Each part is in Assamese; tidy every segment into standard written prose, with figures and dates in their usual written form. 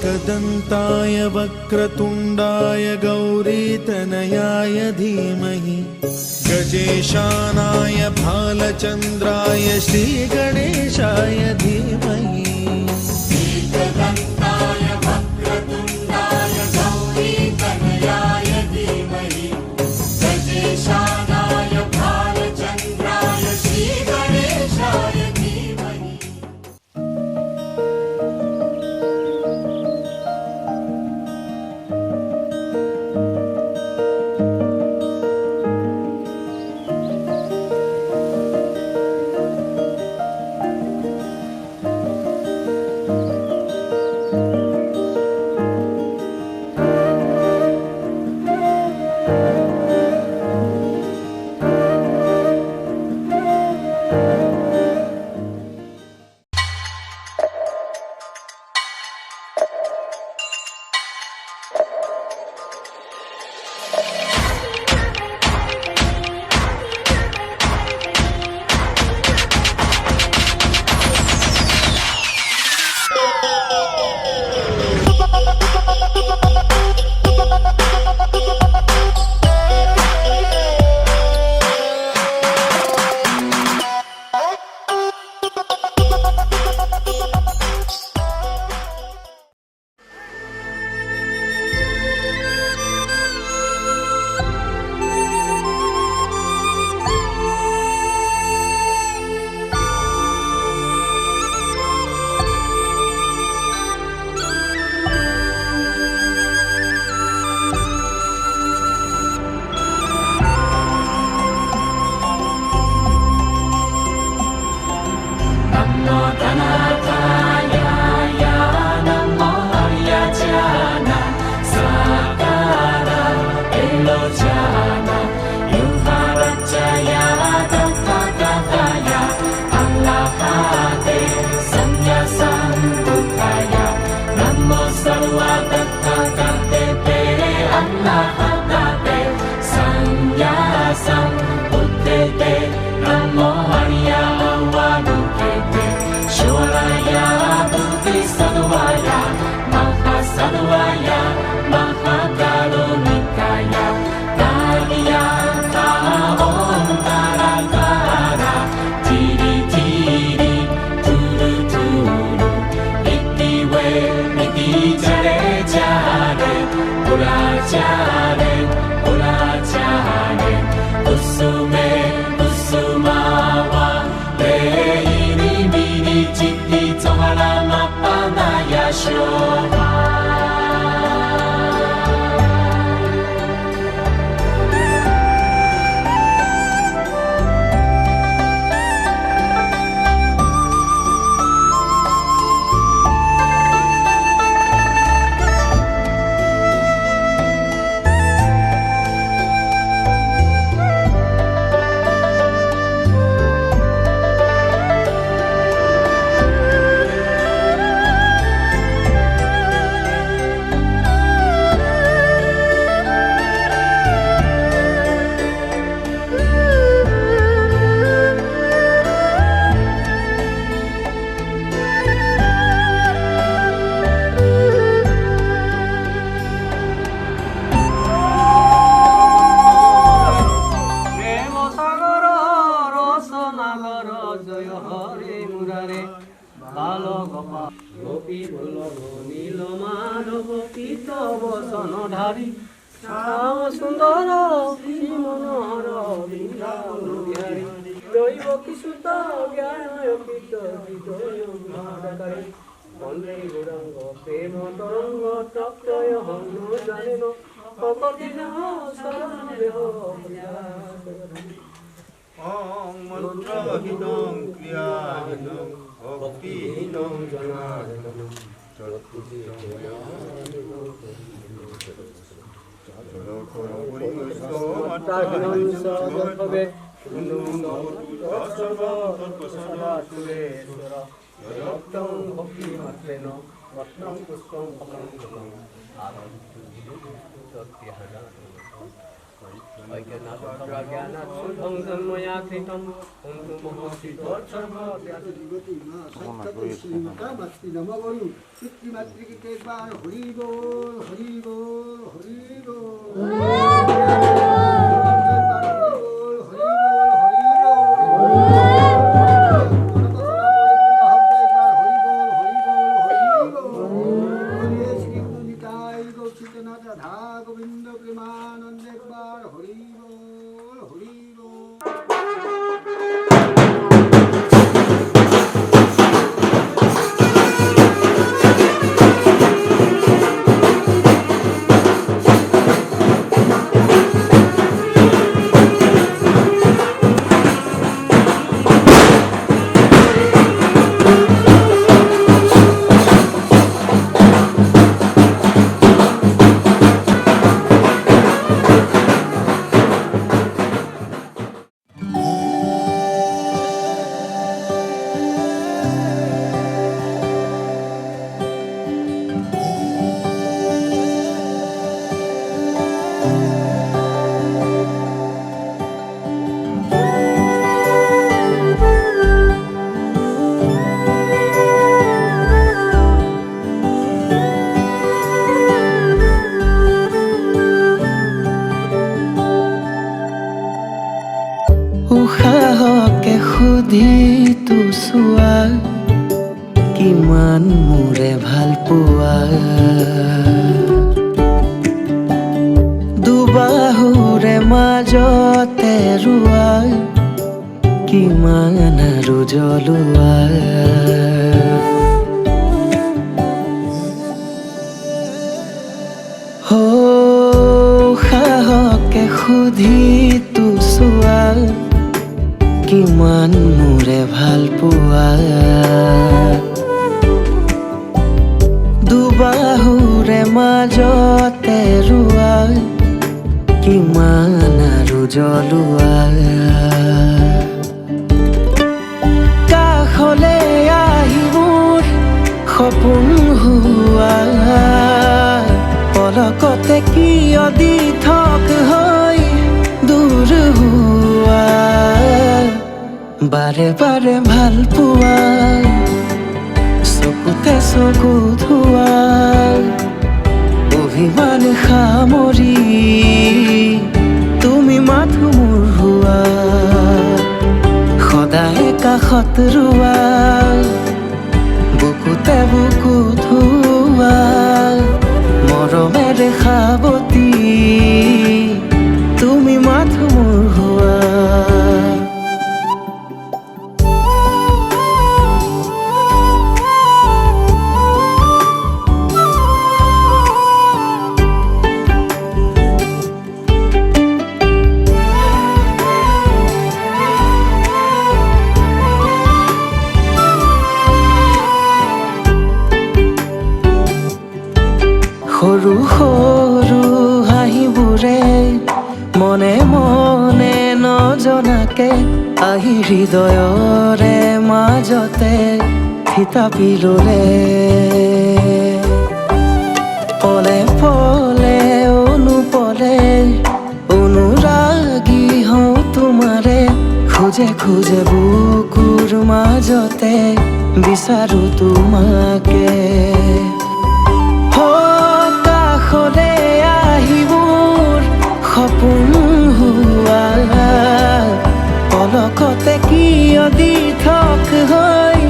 एकदन्ताय वक्रतुण्डाय गौरीतनयाय धीमहि गजेशानाय भालचन्द्राय श्रीगणेशाय धीमहि एकदन्ताय वक्रतुण्डाय गौरीतनयाय धीमहि गजेशानाय भालचन्द्राय श्रीगणेशाय धीमहि। গোবিন্দ প্রেমানন্দে একবার হরি বল হরি বল। উশাহকে সুধি তো চোৱা কিমান মোৰে ভাল পোৱা দুবাহুৰে মাজতে ৰোৱা কিমান আৰু জ্বলোৱা উশাহকে সুধি তো চোৱা কিমান মোৰে ভাল পোৱা দুবাহুৰে মাজতে ৰোৱা কিমান আৰু জ্বলোৱা কাষলে আহি মোৰ সপোন হোৱা পলকতে কিয় দি থক হৈ দূৰ হোৱা বাৰে বাৰে ভাল পোৱা চকুতে চকু ধোৱা অভিমান সামৰি তুমি মাথো মোৰ হোৱা সদায় কাষত ৰোৱা বুকুতে বুকু ধোৱা মৰমেৰে সাৱতি তুমি মাথো মোৰ হোৱা সৰু সৰু হাঁহিবোৰে মনে মনে নজনাকে আহি হৃদয়ৰে মাজতে থিতাপি ল'লে পলে পলে অনুপলে অনুৰাগী হওঁ তোমাৰে খোজে খোজে বুকুৰ মাজতে বিচাৰো তোমাকে কাষলে আহি মোৰ সপোন হোৱা পলকতে কিয় দি থক হৈ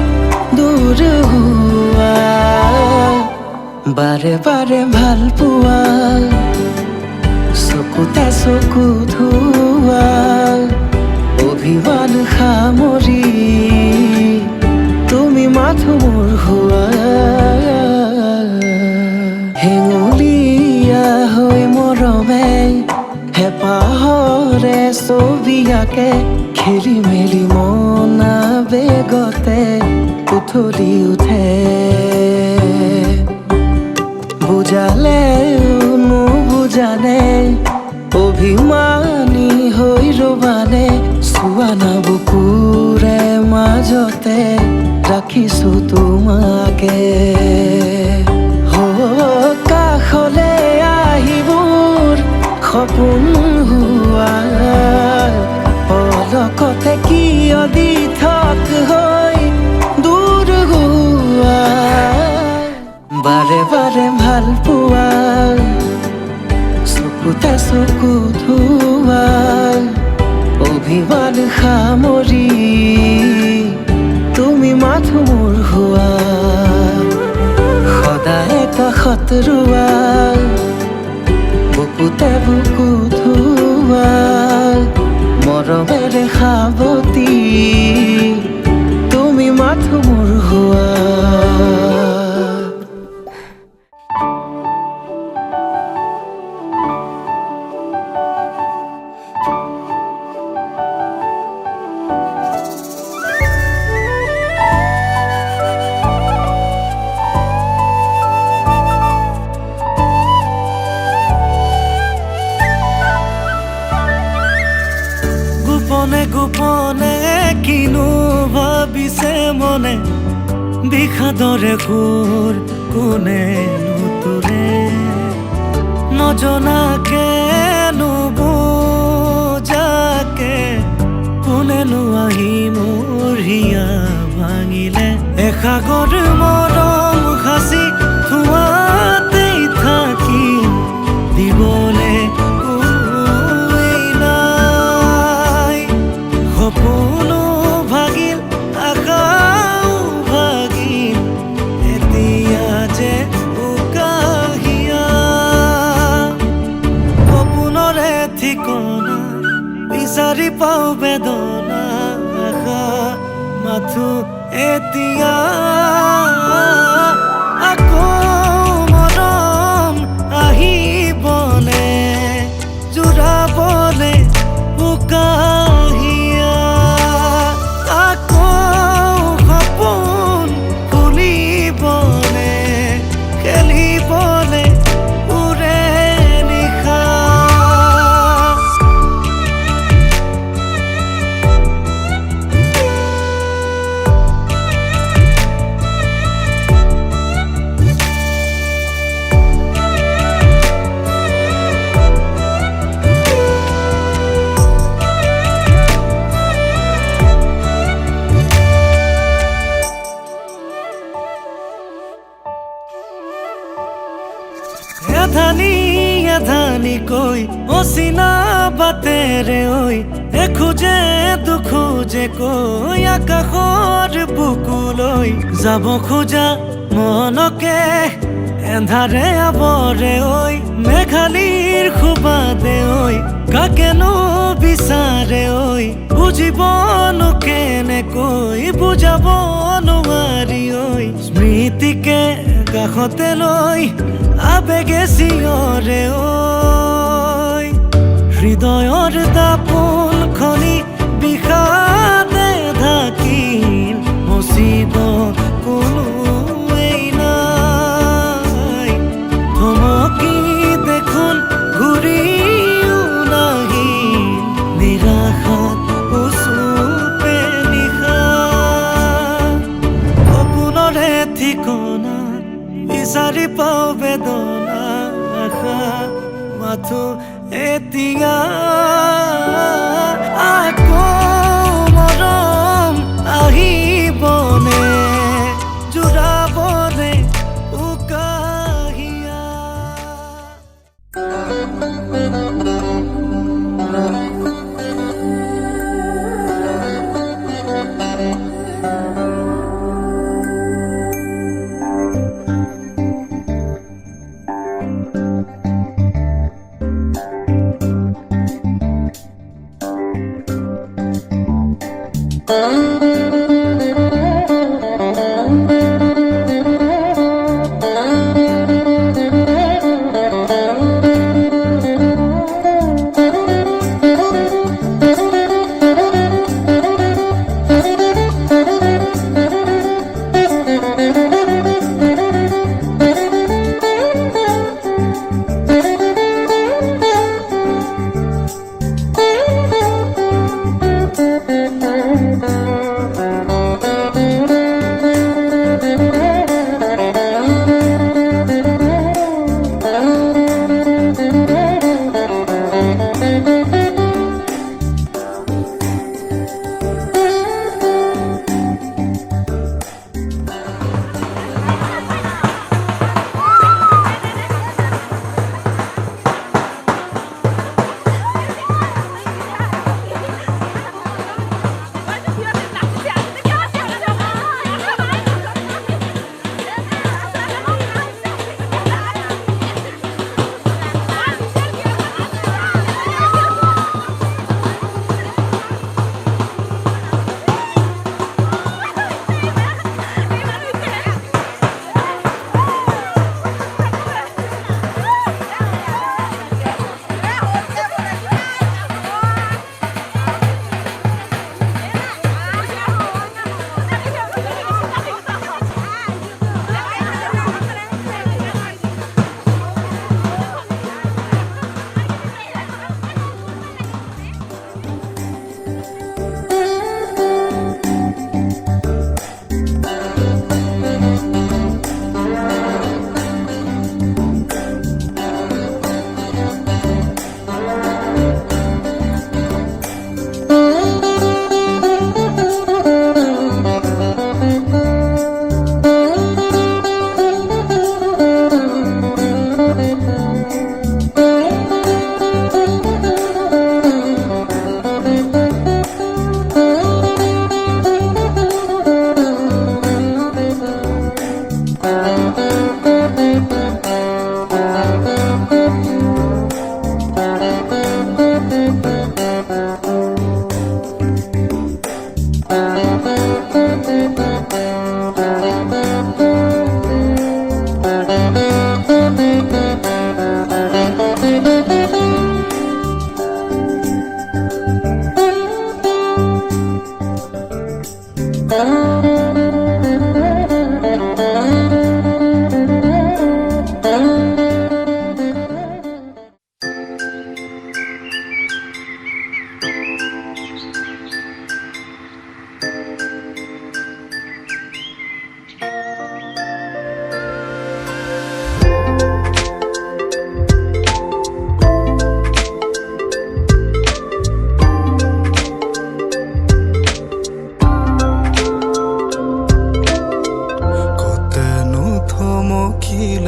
দূৰ হোৱা বাৰে বাৰে ভাল পোৱা চকুতে চকু ধোৱা অভিমান সামৰি তুমি মাথো মোৰ হোৱা হেঙুলীয়া হৈ মৰমে হেঁপাহৰে ছবি আঁকে খেলি মেলি মন আৱেগতে উথলি উঠে বুজালেও নুবুজানে অভিমানী হৈ ৰবানে চোৱা না বুকুৰে মাজতে ৰাখিছো তোমাকে কাষলে আহি মোৰ সপোন দি থাক হৈ দূৰ হোৱা বাৰে বাৰে ভাল পোৱা চকুতে চকু ধোৱা অভিমান সামৰি তুমি মাথো মোৰ হোৱা সদায় কাষত ৰোৱা বুকুতে বুকু ধোৱা মৰমেৰে সাৱতি তুমি মাথো মোৰ হোৱা গোপনে গোপনে কিনো ভাবিছে মনে বিষাদৰে সুৰ কোনে নুতুৰে নজনাকে নুবুজাকে কোনেনো আহি মোৰ হিয়া ভাঙিলে এসাগৰ মৰম সাঁচি থোৱাতেই থাকি দিবলে সপোনো ভাগিল আশাও ভাগিল এতিয়া যে উকাহিয়া সপোনৰে ঠিকনা বিচাৰি পাওঁ বেদনা আশা মাথো এতিয়া আকৌ মৰম আহিবনে জোৰাবলে উকাহিয়া এধানি কৈ অচিনা বাটেৰে ঐ এখোজে দুখোজে কৈ আকাশৰ বুকুলৈ যাব খোজা মনকে এন্ধাৰে আৱৰে ঐ মেঘালীৰ সুবাদে ঐ কাকেনো বিচাৰে ঐ বুজিবনো কেনেকৈ বুজাব নোৱাৰি ঐ স্মৃতিকে কাষতে লৈ আবেগে চিঞৰে ঐ হৃদয়ৰ দাপোন খনি বিষাদে ঢাকিল মচিব কোনোৱেই নাই থমকি দেখোন ঘূৰিও নাহিল নিৰাশাত উচুপে নিশা সপোনৰে ঠিকনা বিচাৰি পাওঁ বেদনা আশা মাথো এতিয়া আকৌ মৰম আহিবনে জোৰাবনে উকাহিয়া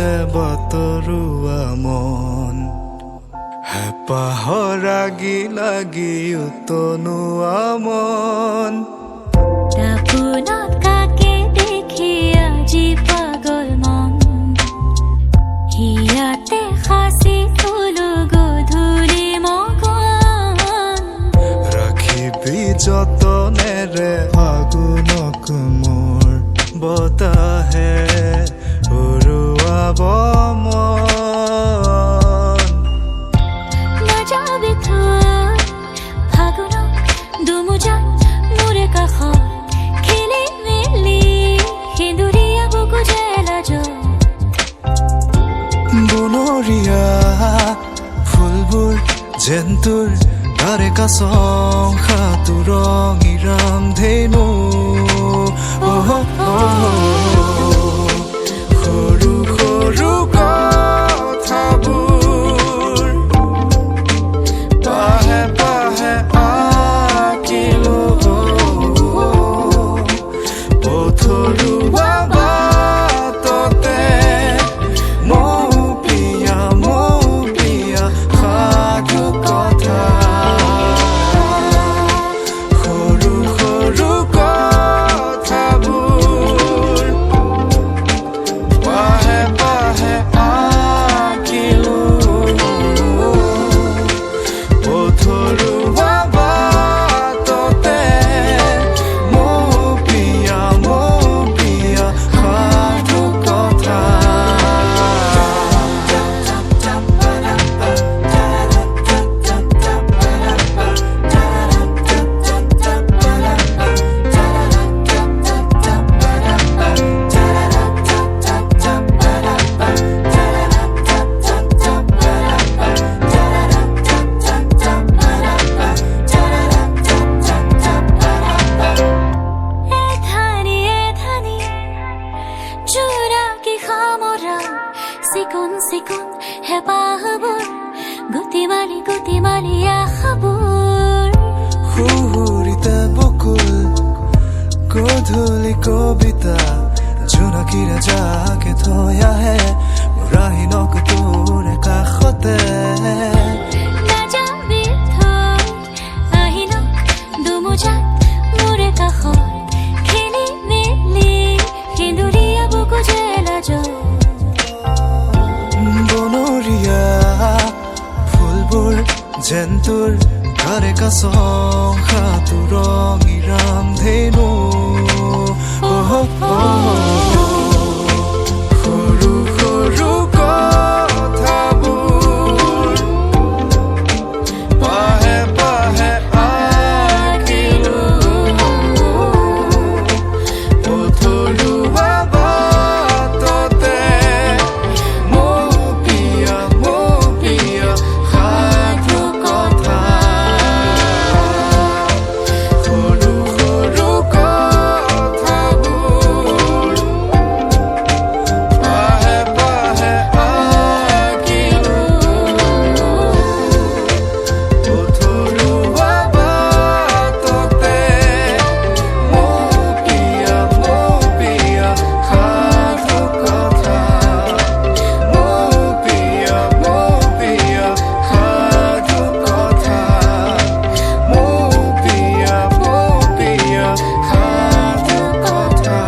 হে বতৰুৱা মন হেঁপাহৰ লাগি লাগি উতনুৱা মন দাপোনত কাকে দেখি আজি পাগল মন হিয়াতে সাঁচি থলো গধূলি মগন ৰাখিবি যতনেৰে ফাগুনক মোৰ বতাহে উৰুৱাব মন নাযাবি থৈ ফাগুনক দুমোজাক মোৰে কাষত খেলি মেলি সেন্দুৰীয়া বুকু জেলাজ বনৰীয়া ফুলবোৰ যেন তোৰ তাৰে কাছং খাটো ৰঙিৰাম ধেনু সৰু সৰু কথাবোৰ পাহে পাহে আঁকিলো পথৰুৱা বাটতে মৌ প্ৰিয়া সাধু কথা সৰু সৰু কথাবোৰ পাহে পাহে আঁকিলো পথৰুৱা বাটতে মৌ প্ৰিয়া সাধু কথা এধানি এধানি জোৰাকি সামৰা চিকুণ চিকুণ হেঁপাহবোৰ গুটি মাৰি আশাবোৰ সুৰিতে বকুল গধূলি কবিতা জোনাকীৰে যাকে থৈ আহে মোৰ আহিনক তোৰে কাষতে নাযাবি থৈ আহিনক দুমোজাক মোৰে কাষত খেলি মেলি সেন্দুৰীয়া বুকু জেলাজ বনৰীয়া ফুলবোৰ যেন তোৰ তাৰে কাছং খাটো ৰঙিৰাম ধেনু সৰু সৰু কথাবোৰ পাহে পাহে আঁকিলো পথৰুৱা বাটতে মৌ প্ৰিয়া সাধু কথা সৰু সৰু কথাবোৰ পাহে পাহে আঁকিলো পথৰুৱা বাটতে মৌ প্ৰিয়া সাধু কথা মৌ প্ৰিয়া সাধু কথা মৌ প্ৰিয়া সাধু কথা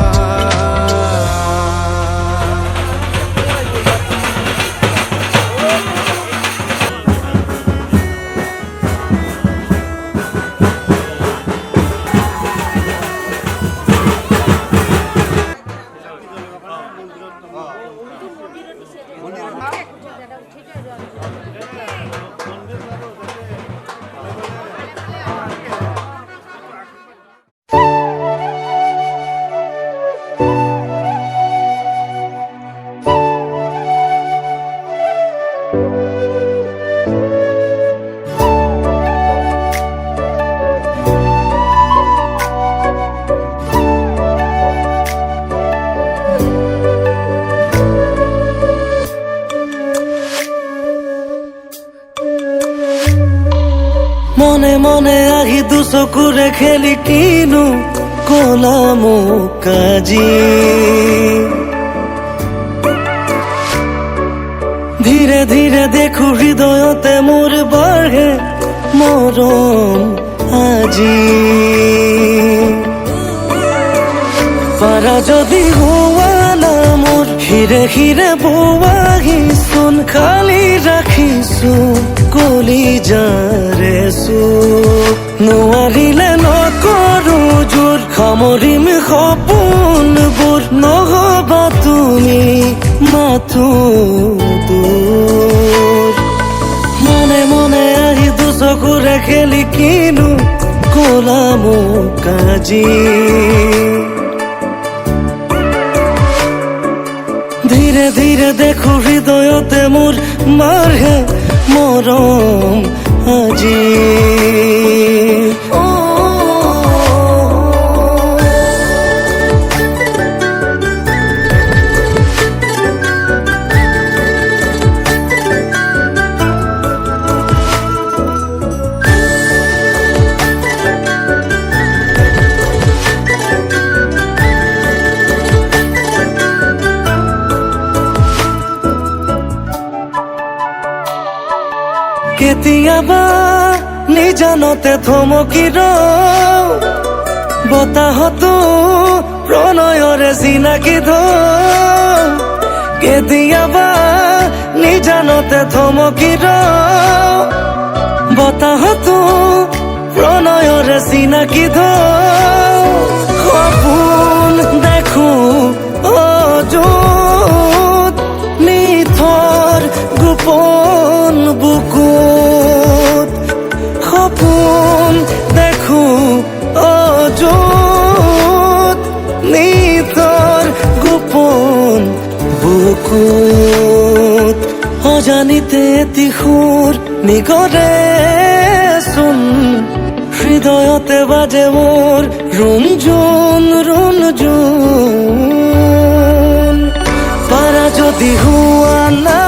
মনে মনে আহি দুচকুৰে খেলি কিনো কলা মোক আজি ধীরে ধীরে দেখো হৃদয়তে মোর বাঢ়ে মরম আজি পারা যদি হওয়া না মোর হিরে হিরে বোৱাহি চোন খালি ৰাখিছো কলি যাৰে নোৱাৰিলে নকৰো জোৰ সামৰিম সপোনবোৰ নহবা তুমি মাথো দূৰ মনে মনে আহি দুচকুৰে খেলি কিনো কলা মোক আজি ধীৰে ধীৰে দেখো হৃদয়তে মোৰ মাৰে মৰম আজি কেতিয়াবা নিজানতে থমকি ৰওঁ বতাহতো প্ৰণয়ৰে চিনাকি ধওঁ কেতিয়াবা নিজানতে থমকি ৰওঁ বতাহতো প্ৰণয়ৰে চিনাকি ধওঁ সপোন দেখো অযুত নিথৰ গোপন বুকুত সপোন দেখো অযুত নিথৰ গোপন বুকুত অজানিতে এটি সুৰ নিগৰে চোন হৃদয়তে বাজে মোৰ ৰুণজুণ ৰুণজুণ পাৰা যদি হোৱা না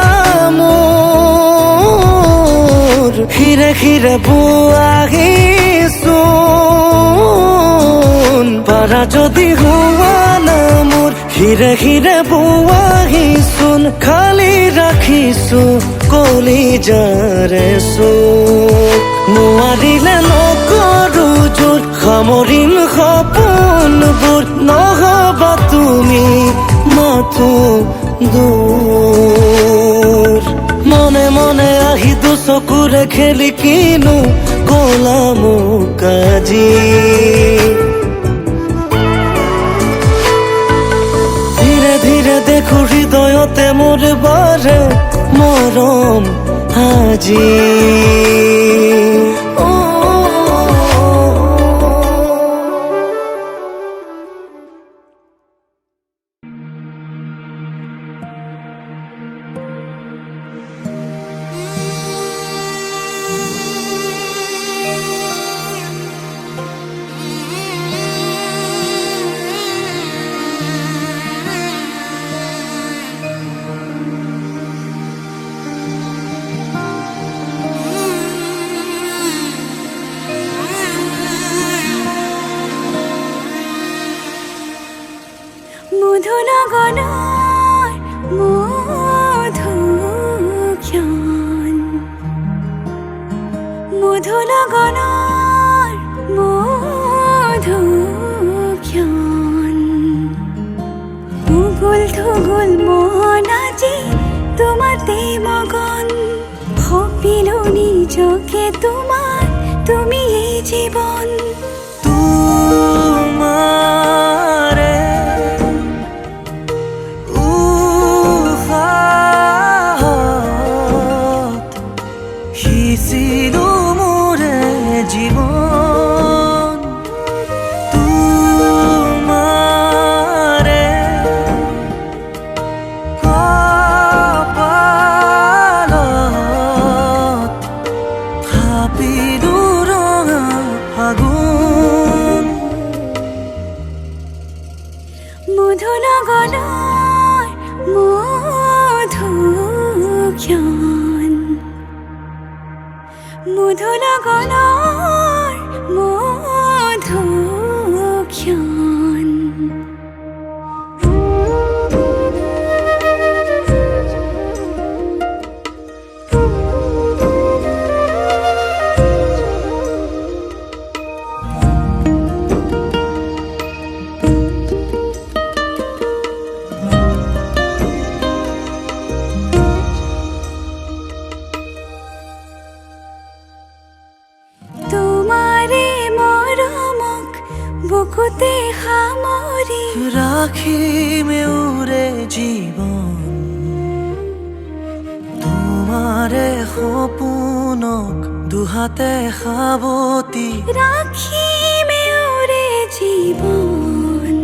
মোৰ হিৰে হিৰে বোৱাহি চোন পাৰা যদি হোৱা না মোৰ হিৰে হিৰে বোৱাহি চোন খালি ৰাখিছো কলি যাৰে চোক নোৱাৰিলে নকৰো জোৰ সামৰিম সপোনবোৰ নহবা তুমি মাথো দূৰ মনে মনে আহি দুচকুৰে খেলি কিনো কলা মোক আজি ধীৰে ধীৰে দেখো হৃদয়তে মোৰ বাৰে মৰম আজি মধুনগনৰ মধুক্ষণ মধুনগনৰ মধুক্ষণ উগুল থুগুল মন আজি তোমাতে মগন ভাবিলো নিজকে তোমাৰ তুমি এই জীৱন তোমাৰে সিঁচিলো মোৰে জীৱন তোমাৰে কপালত থাপিলো ৰঙা ফাগুন মধুনগৰৰ মধুক্ষণ মধুনগৰৰ মধুক্ষণ বুকুতে সামৰি ৰাখিমে উৰে জীৱন তোমাৰে সপোনক দুহাতে সাৱতি ৰাখিমে উৰে জীৱন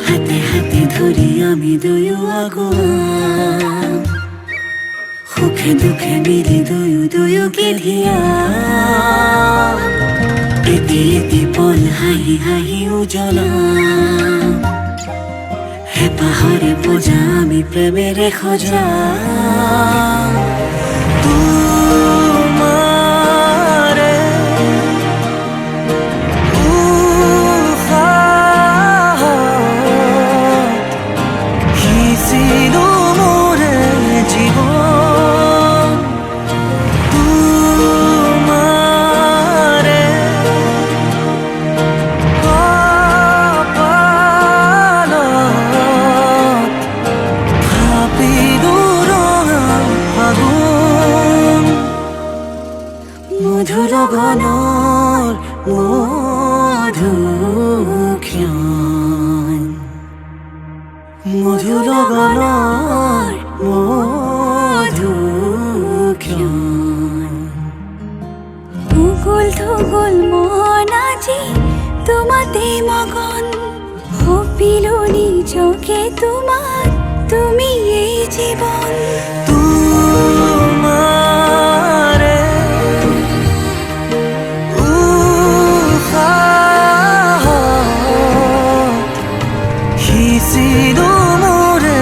হাতে হাতে ধৰি আমি দুয়ো আগুৱা সুখে দুখে মিলি দুয়োকে ধিয়া এটি এটি পল হাঁহি হাঁহি উজ্বলা হেঁপাহৰে পূজা আমি প্ৰেমেৰে সজা তোমাৰে উশাহত সিঁচিলো মোৰে জীৱন তোমাৰে কপালত থাপিলো ৰঙা ফাগুন মধুৰ গণৰ মধুক্ষণ মধুৰ গণৰ মধুক্ষণ উগুল থুগুল মন আজি তোমাতে মগন সপিলো নিজকে তোমাক তুমি এই জীৱন তোমাৰে উশাহত সিঁচিলো মোৰে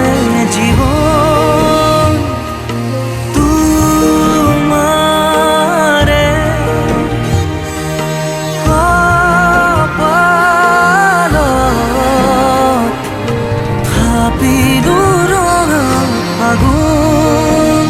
জীৱন তোমাৰে কপালত থাপিলো ৰঙা ফাগুন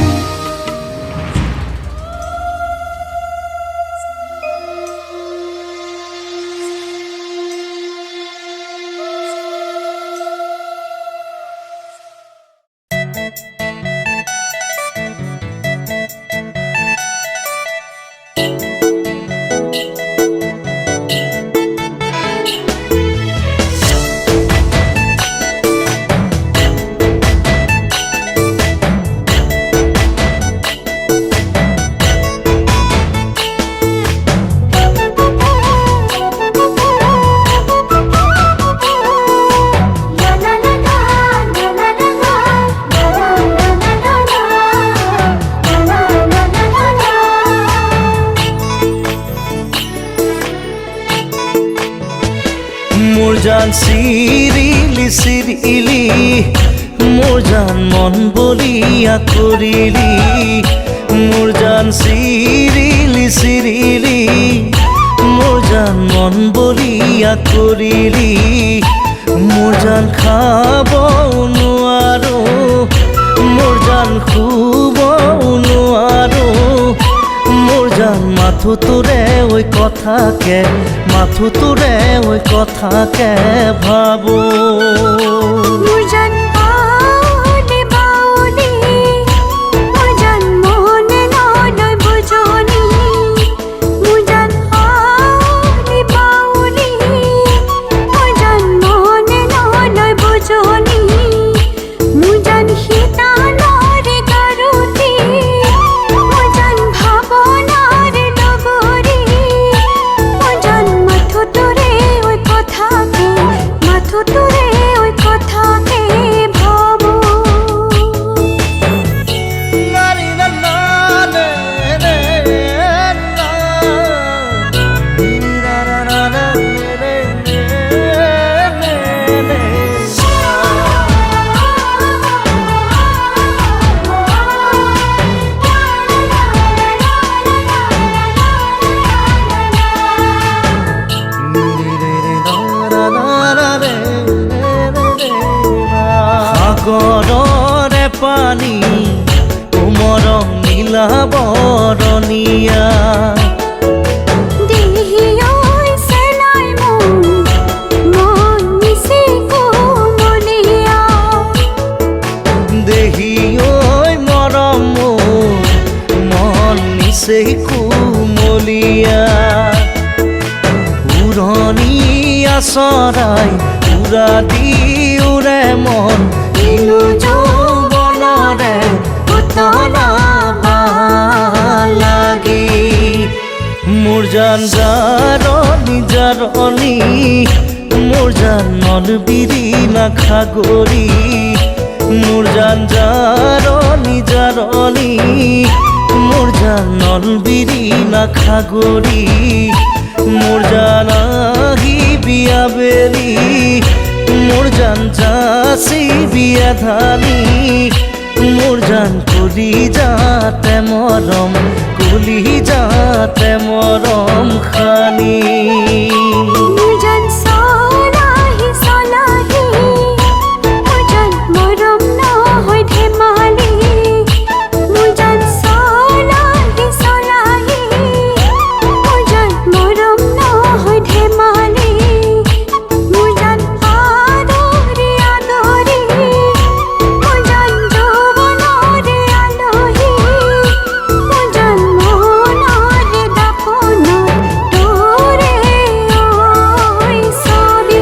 মোৰ জান চিৰিলি চিৰিলি মোৰ জান মন বলিয়া কৰিলি মোৰ জান চিৰিলি চিৰিলি মোৰ জান মন বলিয়া কৰিলি মোৰ জান খাব নোৱাৰো মোৰ জান শুব নোৱাৰো মোৰ জান মাথোটোৰে ঐ কথাকে মাথোটোৰে ঐ কথাকে ভাবো মোৰ জান বাউলি বাউলি মোৰ জান মনে নলয় বুজনি মোৰ জান বাউলি বাউলি মোৰ জান মনে নলয় বুজনি মোৰ জান শীতালৰে কাৰুতি মোৰ জান ভাৱনাৰে লগৰী মোৰ জান মাথোটোৰে ঐ কথাকে মাথোটোৰে ঐ কথাকে ভাবো সাগৰৰে পানী কোমৰং নীলা বৰণীয়া দেহি ঐ চেলাই মোৰ মন নিচে কোমলীয়া দেহি ঐ মৰম মোৰ মন নিচেই কোমলীয়া উৰণি চৰাই উৰা দি উৰে মন কিনো যৌৱনৰে পুতলা লাগি মোৰ জান জাৰণি জাৰণি মোৰ জানৰ বিৰিণা খাগৰি মোৰ জান জাৰণি জাৰণি মোৰ জানৰ বিৰিণা খাগৰি মোৰ জান আহি বিয়া বেলি মোৰ জান যাচি বিয়া ধানি মোৰ জান কলি যাতে মৰম কলি যাতে মৰম খানি জান চলাহি চলাহি মোৰ জান মৰম নহয় ধেমালি মোৰ জান চলাহি চলাহি মোৰ জান মৰম নহয় ধেমালি মোৰ জান আদৰি আদৰি মোৰ জান যৌৱনৰে আলহী মোৰ জান মনৰে দাপোনত তোৰে ঐ ছবি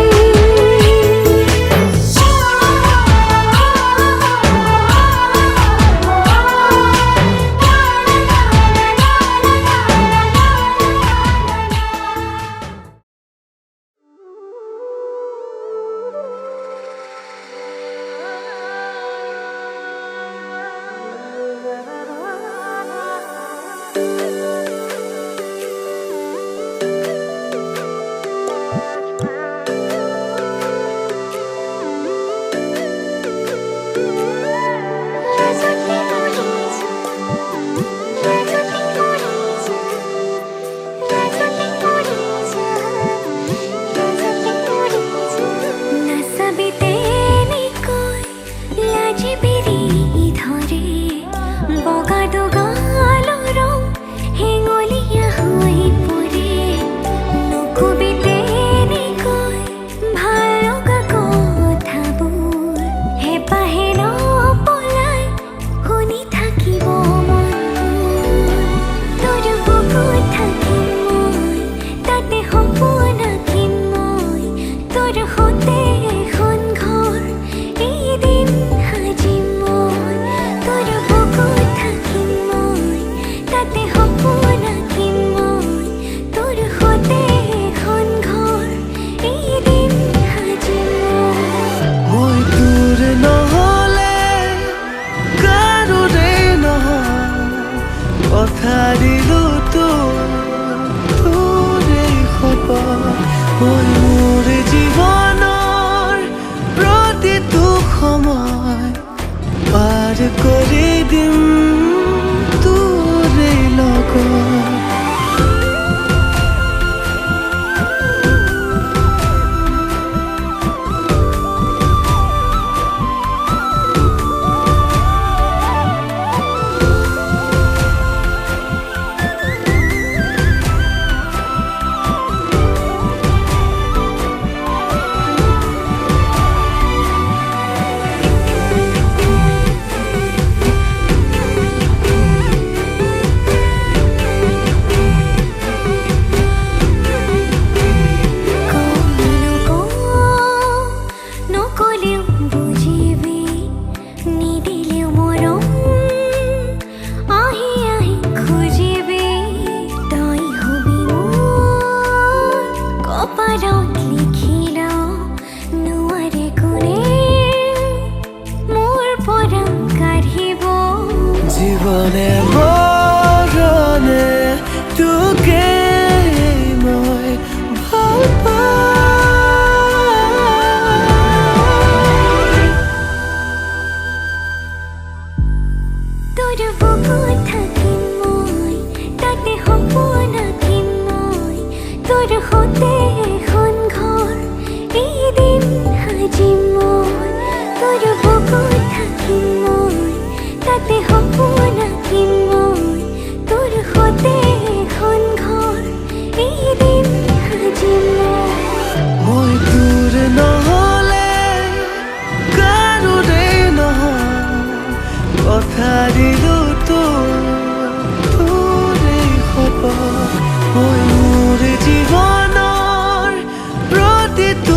মোৰ জীৱনৰ প্ৰতিটো সময় পাৰ কৰি দিম তোৰে লগত জীবনে মৰণে তোকে মই ভাল তোৰ বুকুত থাকিম মই তাতে সপোন আঁকিম মই তোৰ সতে এখন ঘৰ এদিন সাজিম মই তোৰ বুকুত থাকিম মই তাতে সপোন আঁকিম মই তোৰ সতে এখন ঘৰ এদিন সাজিম মই তোৰ নহ'লে কাৰোৰে নহয় কথা দিলো তোৰে হ'ব মই মোৰ জীৱনৰ প্ৰতিটো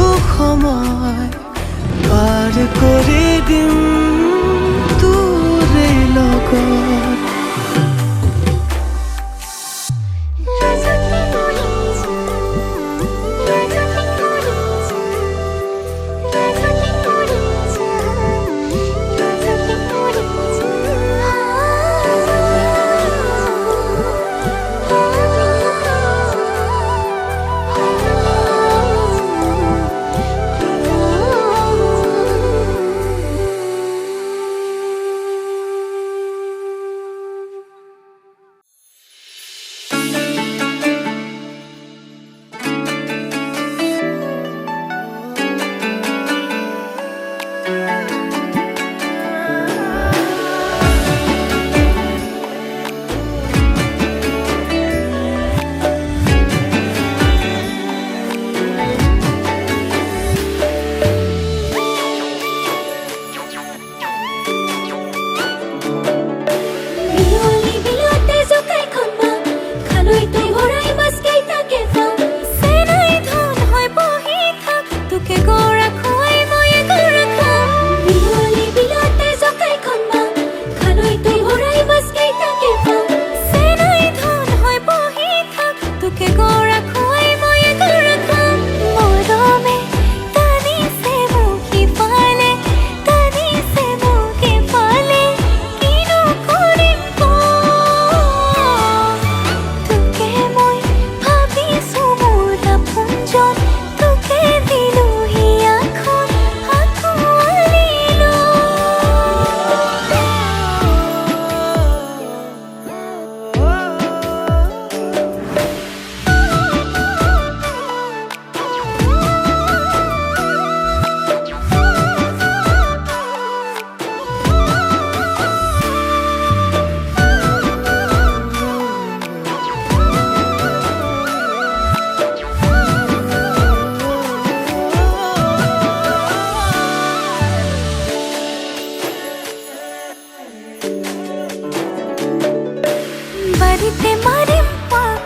বাৰীতে মাৰিম পাক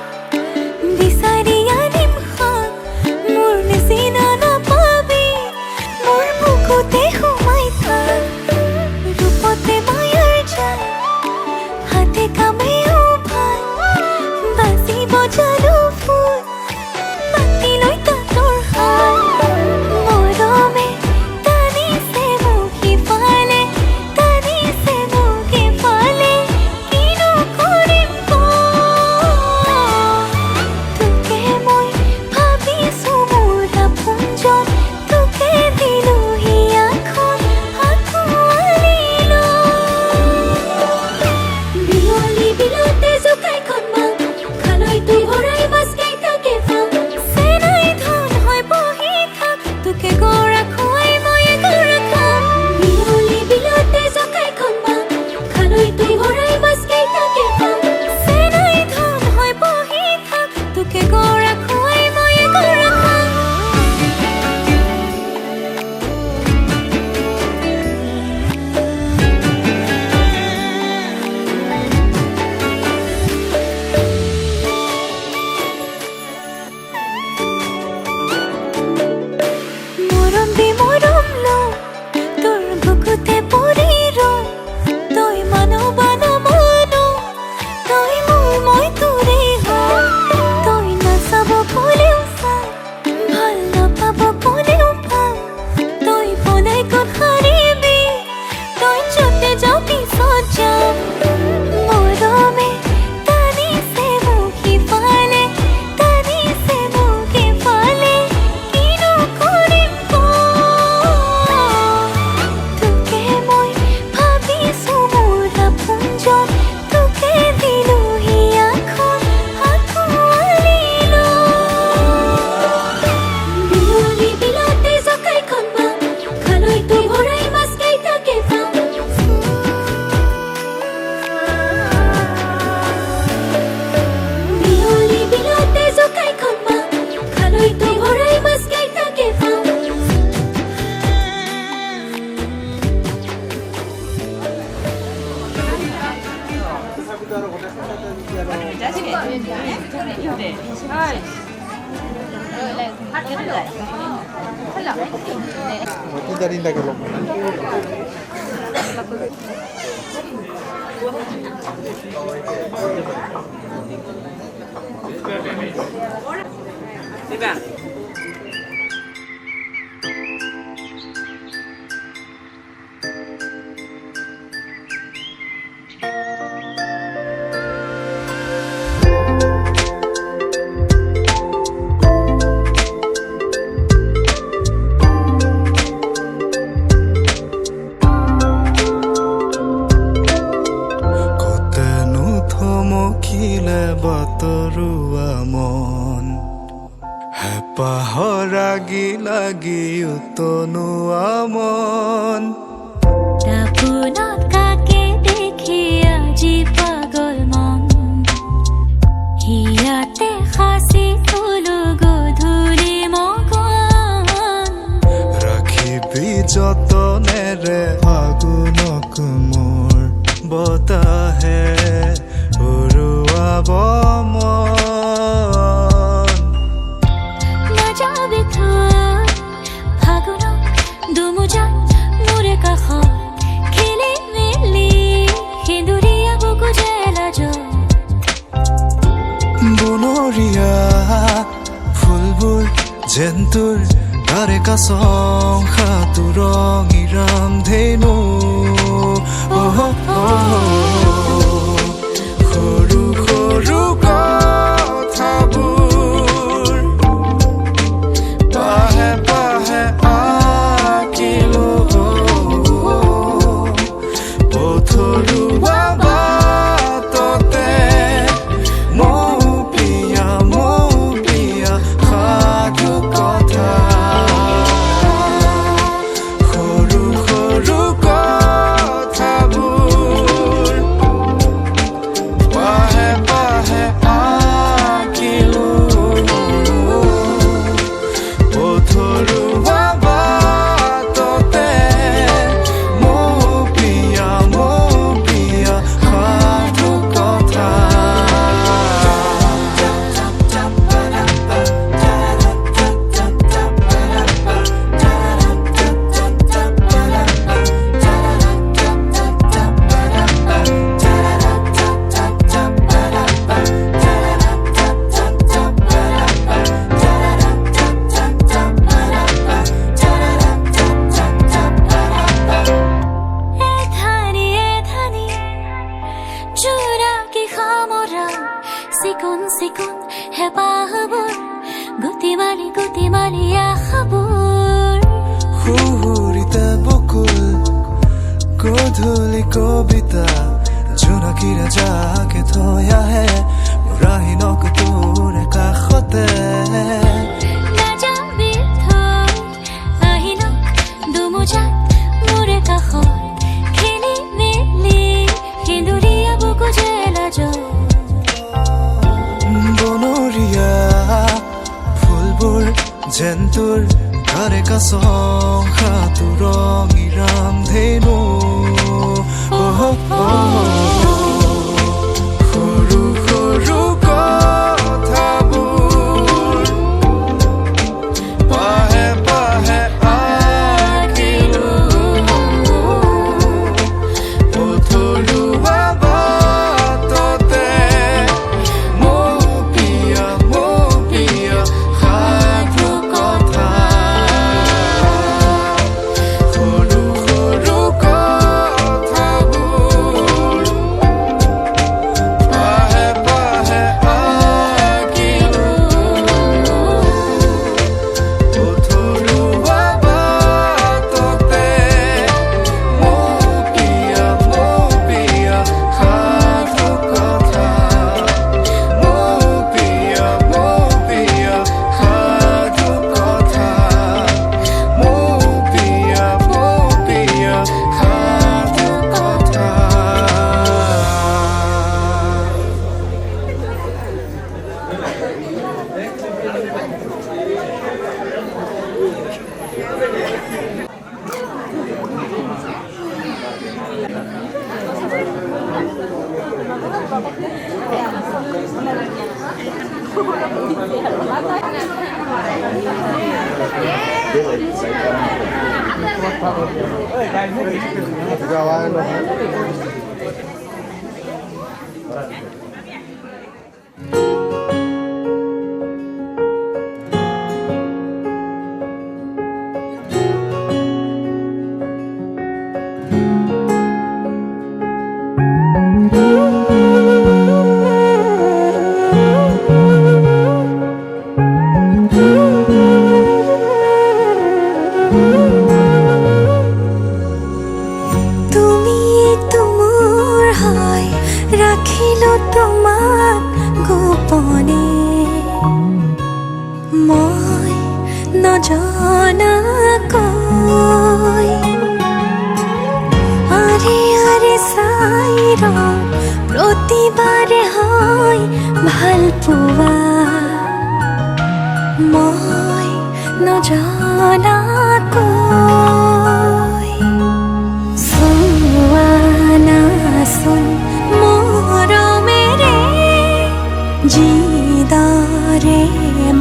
বিচাৰি আনিম শাক মোৰ নিচিনা নাপাবি মোৰ বুকুতে সোমাই থাক ৰূপতে মায়াৰ জাল হাতে কামেও ভাল বাজিব জানো ফুল পাতি লৈ তাতৰ হাল মৰমে টানিছে মোক সিফালে টানিছে মোক সিফালে কিনো কৰিম তোকে মই ভাবিছোঁ মোৰ আপোনজন তোকে দিলোঁ হিয়াখন আঁকোৱালি বিয়লি বিলতে জোকাইখন মাক খালৈ তুই ভৰাই মাছ কেইটাকে পাম চেনাই ধন হৈ বহি থাক তোকে গৰা খুৱাই মই গৰা খাম বিয়লি বিলতে জোকাইখন মাক খালৈ তুই ভৰাই মাছ কেইটাকে পাম চেনাই ধন হৈ বহি থাক তোকে গৰা খুৱাই মই গৰা খাম মৰম দি মৰম লওঁ তোৰ বুকুতে পৰি ৰওঁ তই মানো বা নামানো তই মোৰ মই তোৰে হওঁ তই নাচাব ক'লেও চাম ভাল নাপাব ক'লেও পাম তই বনাই ক'ত হাৰিবি তই য'তে যাওঁ পিছত যাম মৰমে টানিছে মোক সিফালে টানিছে মোক সিফালে কিনো কৰিম তোকে মই ভাবিছোঁ মোৰ আপোনজন তোকে দিলোঁ হিয়াখন আঁকোৱালি বিয়লি বিলতে জোকাইখন মাক খালৈ তুই ভৰাই মাছ কেইটাকে পাম বিয়লি বিলতে জোকাইখন মাক খালৈ তুই ভৰাই মাছ কেইটাকে পাম কতেনো থমকিলে বাতৰুৱা মন হেঁপাহৰ লাগি লাগি উতনুৱা মন দাপোনত কাকে দেখি আজি পাগল মন হিয়াতে সাঁচি থলো গধূলি মগন ৰাখিবি যতনেৰে আগুনক মোৰ বতাহে উৰুৱাব মন নাযাবি থৈ ফাগুনত দুমুজাত মোৰে কাষত খেলি মেলি সেন্দুৰীয়া বুকু জেলাজত বনৰীয়া ফুলবোৰ যেন তোৰ তাৰে কাছং সাঁতোৰ ৰঙিৰাম ধেনু সৰু সৰু কথাবোৰ পাহে পাহে আঁকিলো পথৰুৱা বাটতে মৌ পিয়া সাধু কথা সৰু সৰু কথাবোৰ চিকুণ চিকুণ হেঁপাহবোৰ গুটি মালি আশাবোৰ সুহুৰিতে বকুল গধূলি কবিতা জোনাকীৰে যাকে থৈ আহে মোৰ আহিনক তোৰ কাষতে নাযাবি থৈ আহিনক দুমোজাত মোৰে কাষত খেলি মেলি সেন্দুৰীয়া বুকু যে লাজত বনৰীয়া ফুলবোৰ যেন তোৰ ঘৰে কাছংখা তোৰ ৰঙিৰাম ধেনু সৰু সৰু কথাবোৰ পাহে পাহে আঁকিলো পথৰুৱা বাটতে মৌপিয়া সাধু কথা সৰু সৰু কথাবোৰ পাহে পাহে আঁকিলো পথৰুৱা বাটতে মৌপিয়া সাধু কথা মৌপিয়া সাধু কথা মৌপিয়া সাধু কথা তুমি মোৰ হয় ৰাখিলো তোমাক গোপনে মই নজনাকৈ আৰে আৰে চাই প্ৰতিবাৰে হয় ভাল পোৱা মই নজনাকৈ চোৱানাচোন মৰমেৰে যিদৰে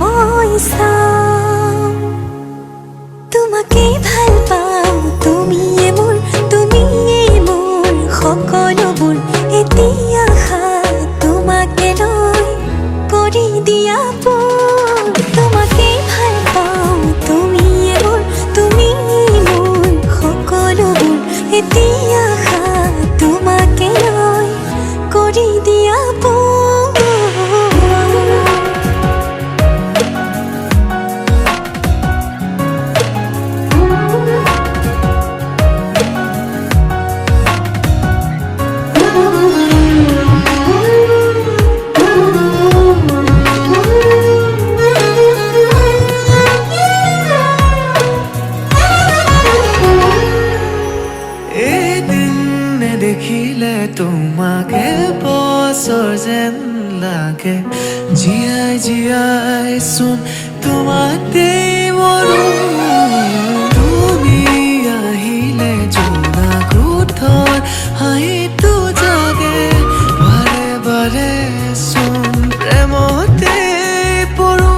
মই চাওঁ তোমাকেই ভাল পাওঁ তুমিয়ে মোৰ সকলোবোৰ এতিয়া তোমাকে লৈ কৰি দিয়া তোমাকেই ভাল পাওঁ তুমিয়ে মোৰ সকলোবোৰ এতিয়া তোমাকে লৈ কৰি দিয়া দেখিলে তোমাকে বছৰ যেন লাগে জীয়াই জীয়াই চোন তোমাতে মৰো তুমি আহিলে জোনা ক্ৰোধৰ হাঁহিটো জাগে বাৰে বাৰে চোন প্ৰেমতে পৰো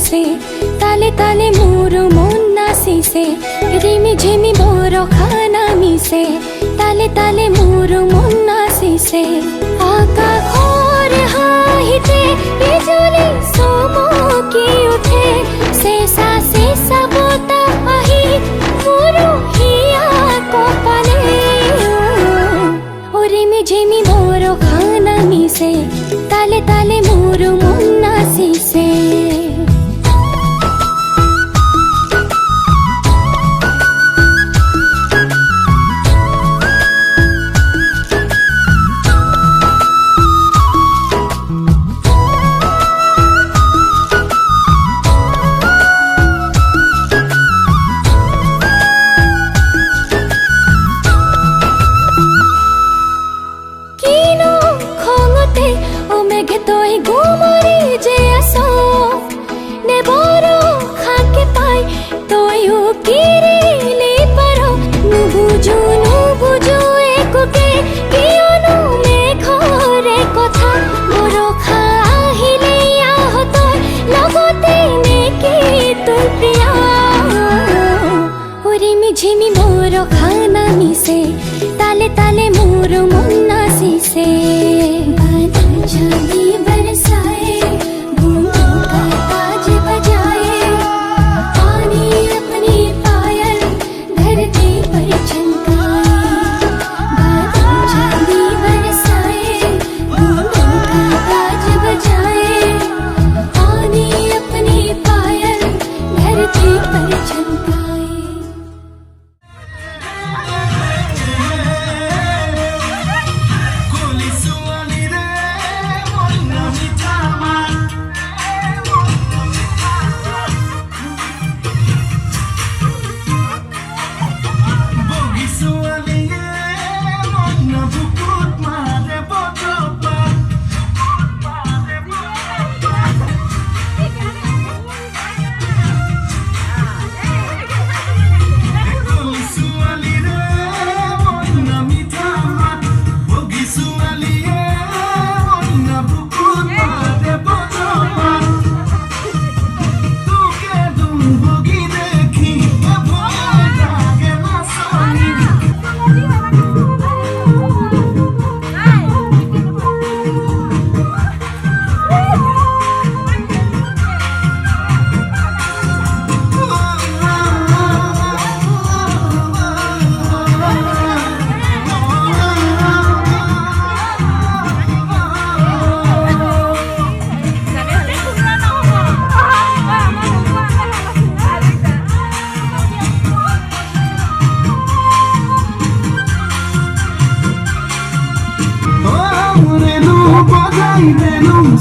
মিছে তালে তালে মোৰ মন নাচিছে ৰিমি ঝিমি বৰষা নামিছে তালে তালে মোৰ মন নাচিছে আকাশৰ হাঁহিতে বিজুলী চমকি উঠে চেঁচা চেঁচা বতাহ আহি মোৰ হিয়া কপালে ৰিমি ঝিমি বৰষা নামিছে তালে তালে মোৰ মন নাচিছে তই গুমৰি যে আছ নে বৰ খাকে পাই তয়ো কিৰিলি পাৰ নুবুজো একোকে কিয়নো মেঘৰে কথা বৰষা আহিলে আহ তই লগতে নেকি তোৰ প্ৰিয়া ৰিমি ঝিমি বৰষা নামিছে তালে তালে মোৰ মন নাচিছে जानी बरसाए बूंदों का ताज बजाए पानी अपनी पायल धरती पर चमकाए बादल जानी बरसाए बूंदों का ताज बजाए पानी अपनी पायल धरती पर चमकाए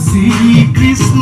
শ্রী কৃষ্ণ